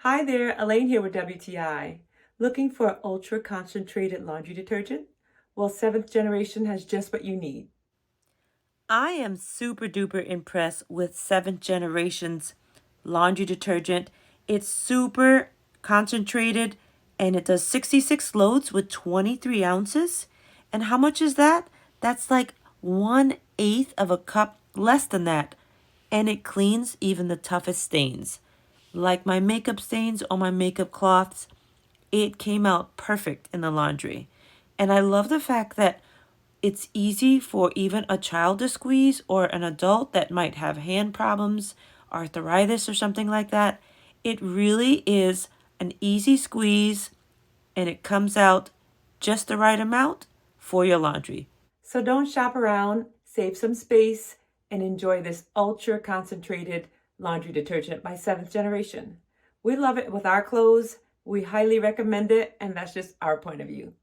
Hi there, Elaine here with WTI. Looking for ultra concentrated laundry detergent? Well, seventh generation has just what you need. I am super duper impressed with seventh generation's laundry detergent. It's super concentrated and it does 66 loads with 23 ounces. And how much is that? That's like 1/8 of a cup, less than that. And it cleans even the toughest stains. Like my makeup stains on my makeup cloths, it came out perfect in the laundry. And I love the fact that it's easy for even a child to squeeze or an adult that might have hand problems, arthritis, or something like that. It really is an easy squeeze and it comes out just the right amount for your laundry. So don't shop around, save some space, and enjoy this ultra concentrated laundry detergent by seventh generation. We love it with our clothes. We highly recommend it, and that's just our point of view.